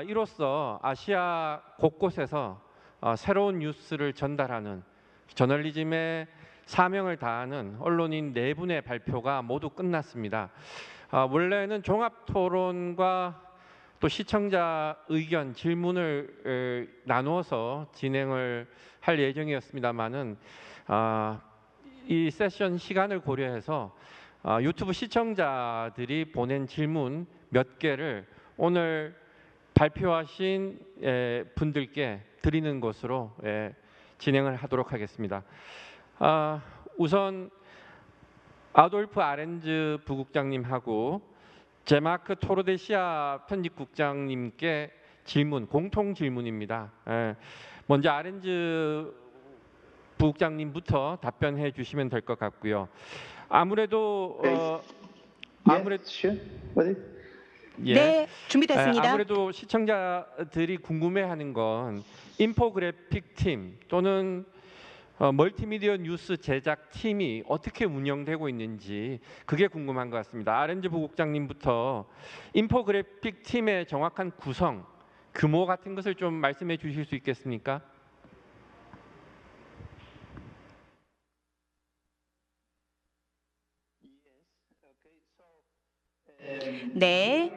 이로써 아시아 곳곳에서 새로운 뉴스를 전달하는 저널리즘의 사명을 다하는 언론인 4분의 발표가 모두 끝났습니다. 원래는 종합토론과 또 시청자 의견, 질문을 나누어서 진행을 할 예정이었습니다만은 이 세션 시간을 고려해서 유튜브 시청자들이 보낸 질문 몇 개를 오늘 발표하신 분들께 드리는 것으로 진행을 하도록 하겠습니다. 우선 아돌프 아렌즈 부국장님하고 제마크 토르데시아 편집국장님께 질문, 공통 질문입니다. 먼저 아렌즈 부국장님부터 답변해 주시면 될 것 같고요. 아무래도 네, 준비됐습니다. 아무래도 시청자들이 궁금해하는 건 인포그래픽 팀 또는 멀티미디어 뉴스 제작 팀이 어떻게 운영되고 있는지 그게 궁금한 것 같습니다. 아렌즈 부국장님부터 인포그래픽 팀의 정확한 구성, 규모 같은 것을 좀 말씀해 주실 수 있겠습니까? 네.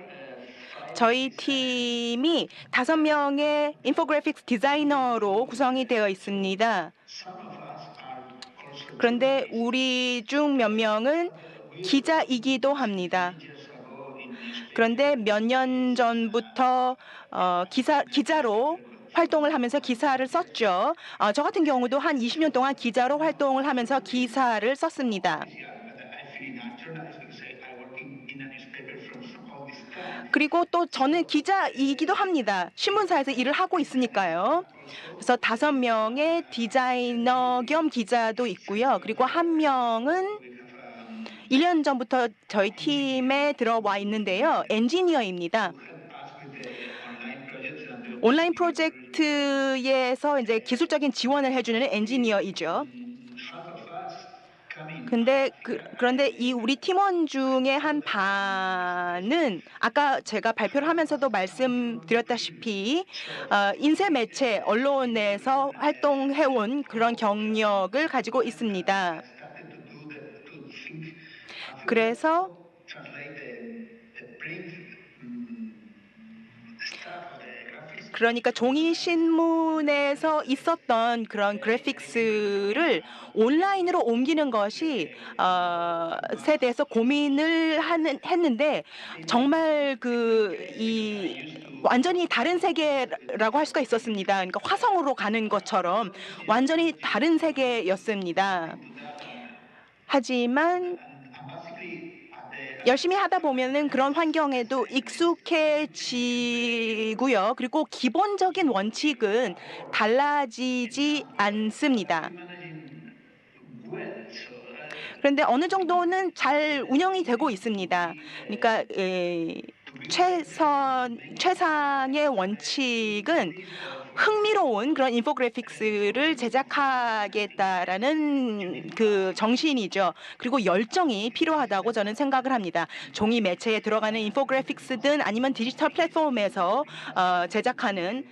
저희 팀이 5명의 인포그래픽스 디자이너로 구성이 되어 있습니다. 그런데 우리 중 몇 명은 기자이기도 합니다. 그런데 몇 년 전부터 기자로 활동을 하면서 기사를 썼죠. 저 같은 경우도 한 20년 동안 기자로 활동을 하면서 기사를 썼습니다. 그리고 또 저는 기자이기도 합니다. 신문사에서 일을 하고 있으니까요. 그래서 5명의 디자이너 겸 기자도 있고요. 그리고 1명은 1년 전부터 저희 팀에 들어와 있는데요. 엔지니어입니다. 온라인 프로젝트에서 이제 기술적인 지원을 해주는 엔지니어이죠. 그런데 이 우리 팀원 중에 한 반은 아까 제가 발표를 하면서도 말씀드렸다시피 인쇄 매체 언론에서 활동해온 그런 경력을 가지고 있습니다. 그래서 그러니까 종이 신문에서 있었던 그런 그래픽스를 온라인으로 옮기는 것이 에 대해서 고민을 했는데 정말 완전히 다른 세계라고 할 수가 있었습니다. 그러니까 화성으로 가는 것처럼 완전히 다른 세계였습니다. 하지만 열심히 하다 보면은 그런 환경에도 익숙해지고요. 그리고 기본적인 원칙은 달라지지 않습니다. 그런데 어느 정도는 잘 운영이 되고 있습니다. 그러니까 최상의 원칙은 흥미로운 그런 인포그래픽스를 제작하겠다라는 그 정신이죠. 그리고 열정이 필요하다고 저는 생각을 합니다. 종이 매체에 들어가는 인포그래픽스든 아니면 디지털 플랫폼에서 제작하는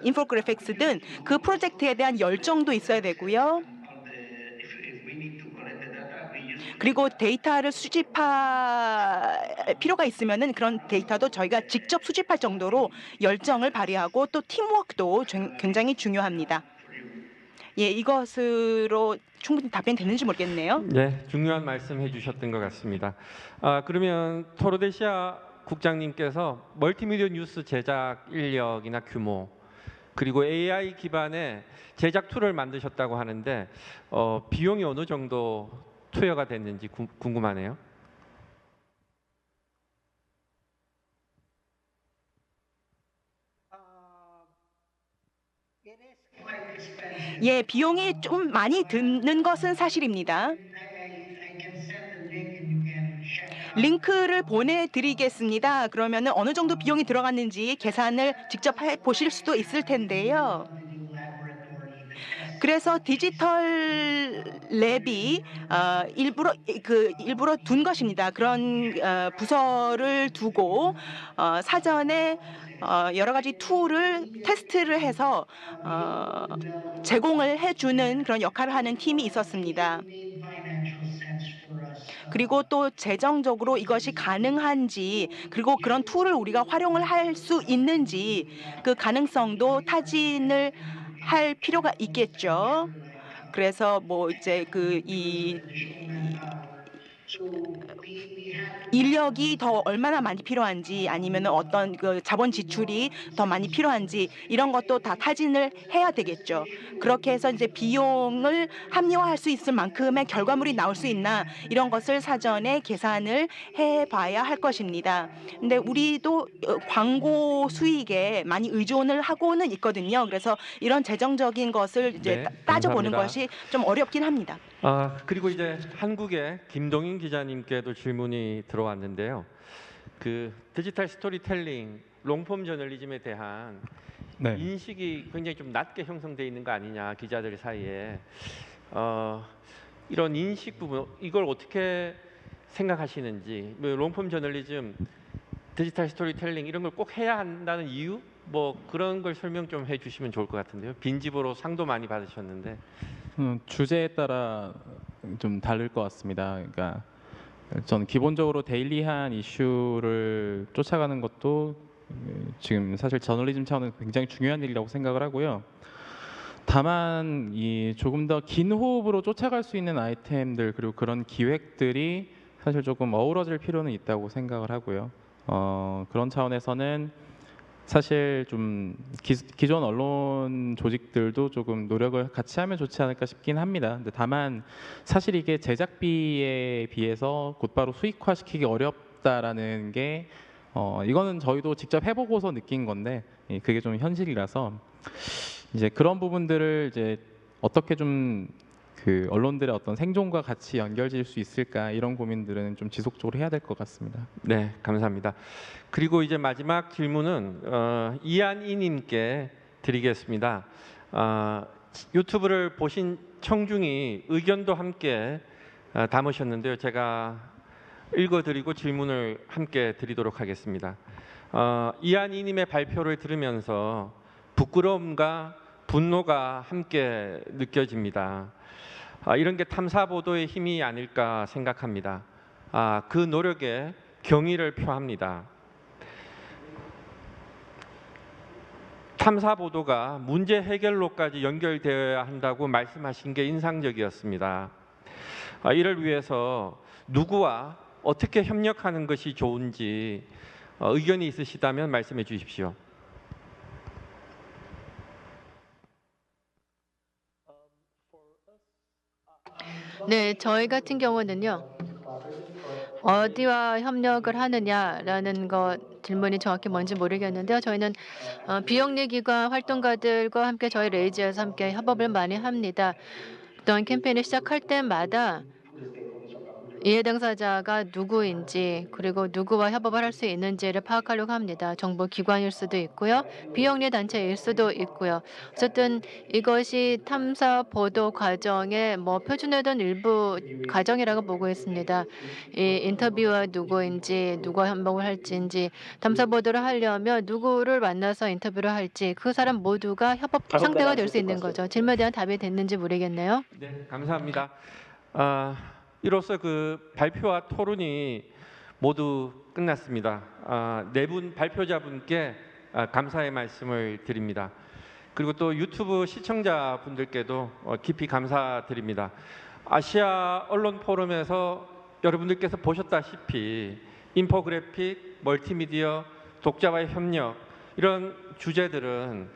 인포그래픽스든 그 프로젝트에 대한 열정도 있어야 되고요. 그리고 데이터를 수집할 필요가 있으면은 그런 데이터도 저희가 직접 수집할 정도로 열정을 발휘하고 또 팀워크도 굉장히 중요합니다. 예, 이것으로 충분히 답변되는지 모르겠네요. 네, 중요한 말씀 해주셨던 것 같습니다. 그러면 토르데시아 국장님께서 멀티미디어 뉴스 제작 인력이나 규모 그리고 AI 기반의 제작 툴을 만드셨다고 하는데 비용이 어느 정도 투여가 됐는지 궁금하네요. 예, 비용이 좀 많이 드는 것은 사실입니다. 링크를 보내드리겠습니다. 그러면 어느 정도 비용이 들어갔는지 계산을 직접 해보실 수도 있을 텐데요. 그래서 디지털 랩이 일부러 둔 것입니다. 그런 부서를 두고 사전에 여러 가지 툴을 테스트를 해서 제공을 해주는 그런 역할을 하는 팀이 있었습니다. 그리고 또 재정적으로 이것이 가능한지, 그리고 그런 툴을 우리가 활용을 할 수 있는지 그 가능성도 타진을 할 필요가 있겠죠. 그래서 뭐 이제 이 인력이 더 얼마나 많이 필요한지, 아니면은 어떤 그 자본 지출이 더 많이 필요한지, 이런 것도 다 타진을 해야 되겠죠. 그렇게 해서 이제 비용을 합리화할 수 있을 만큼의 결과물이 나올 수 있나, 이런 것을 사전에 계산을 해 봐야 할 것입니다. 근데 우리도 광고 수익에 많이 의존을 하고는 있거든요. 그래서 이런 재정적인 것을 이제 네, 따져보는 감사합니다. 것이 좀 어렵긴 합니다. 그리고 이제 한국의 김동인 기자님께도 질문이 들어왔는데요. 그 디지털 스토리텔링, 롱폼 저널리즘에 대한 네. 인식이 굉장히 좀 낮게 형성돼 있는 거 아니냐, 기자들 사이에. 이런 인식 부분, 이걸 어떻게 생각하시는지, 뭐 롱폼 저널리즘, 디지털 스토리텔링 이런 걸 꼭 해야 한다는 이유, 뭐 그런 걸 설명 좀 해주시면 좋을 것 같은데요. 빈집으로 상도 많이 받으셨는데. 주제에 따라 좀 다를 것 같습니다. 그러니까 저는 기본적으로 데일리한 이슈를 쫓아가는 것도 지금 사실 저널리즘 차원에서 굉장히 중요한 일이라고 생각을 하고요. 다만 이 조금 더 긴 호흡으로 쫓아갈 수 있는 아이템들, 그리고 그런 기획들이 사실 조금 어우러질 필요는 있다고 생각을 하고요. 그런 차원에서는 사실 좀 기존 언론 조직들도 조금 노력을 같이 하면 좋지 않을까 싶긴 합니다. 근데 다만 사실 이게 제작비에 비해서 곧바로 수익화시키기 어렵다라는 게 이거는 저희도 직접 해보고서 느낀 건데, 그게 좀 현실이라서 이제 그런 부분들을 이제 어떻게 좀 그 언론들의 어떤 생존과 같이 연결질 수 있을까, 이런 고민들은 좀 지속적으로 해야 될 것 같습니다. 네, 감사합니다. 그리고 이제 마지막 질문은 이한이님께 드리겠습니다. 유튜브를 보신 청중이 의견도 함께 담으셨는데요. 제가 읽어드리고 질문을 함께 드리도록 하겠습니다. 이한이님의 발표를 들으면서 부끄러움과 분노가 함께 느껴집니다. 이런 게 탐사 보도의 힘이 아닐까 생각합니다. 그 노력에 경의를 표합니다. 탐사 보도가 문제 해결로까지 연결되어야 한다고 말씀하신 게 인상적이었습니다. 이를 위해서 누구와 어떻게 협력하는 것이 좋은지 의견이 있으시다면 말씀해 주십시오. 네, 저희 같은 경우는요. 어디와 협력을 하느냐라는 것 질문이 정확히 뭔지 모르겠는데요. 저희는 비영리 기관 활동가들과 함께 저희 레이지에서 함께 협업을 많이 합니다. 어떤 캠페인을 시작할 때마다 이해 당사자가 누구인지, 그리고 누구와 협업을 할 수 있는지를 파악하려고 합니다. 정부 기관일 수도 있고요. 비영리 단체일 수도 있고요. 어쨌든 이것이 탐사 보도 과정의 뭐 표준화된 일부 과정이라고 보고 있습니다. 이 인터뷰와 누구인지, 누가 협업을 할지인지, 탐사 보도를 하려면 누구를 만나서 인터뷰를 할지, 그 사람 모두가 협업 상대가 될 수 있는 거죠. 질문에 대한 답이 됐는지 모르겠네요. 네, 감사합니다. 이로써 그 발표와 토론이 모두 끝났습니다. 네 분 발표자분께 감사의 말씀을 드립니다. 그리고 또 유튜브 시청자분들께도 깊이 감사드립니다. 아시아 언론 포럼에서 여러분들께서 보셨다시피 인포그래픽, 멀티미디어, 독자와의 협력, 이런 주제들은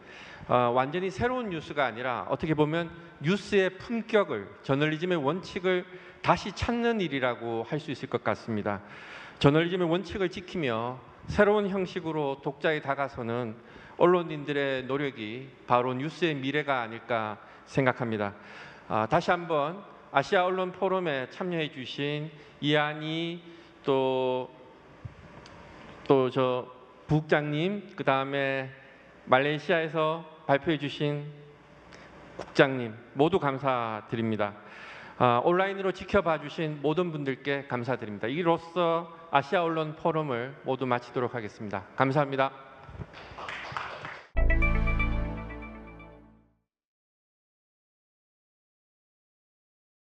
완전히 새로운 뉴스가 아니라 어떻게 보면 뉴스의 품격을, 저널리즘의 원칙을 다시 찾는 일이라고 할 수 있을 것 같습니다. 저널리즘의 원칙을 지키며 새로운 형식으로 독자에 다가서는 언론인들의 노력이 바로 뉴스의 미래가 아닐까 생각합니다. 다시 한번 아시아 언론 포럼에 참여해 주신 이한이, 또 저 부국장님, 그 다음에 말레이시아에서 발표해 주신 국장님 모두 감사드립니다. 온라인으로 지켜봐 주신 모든 분들께 감사드립니다. 이로써 아시아 언론 포럼을 모두 마치도록 하겠습니다. 감사합니다.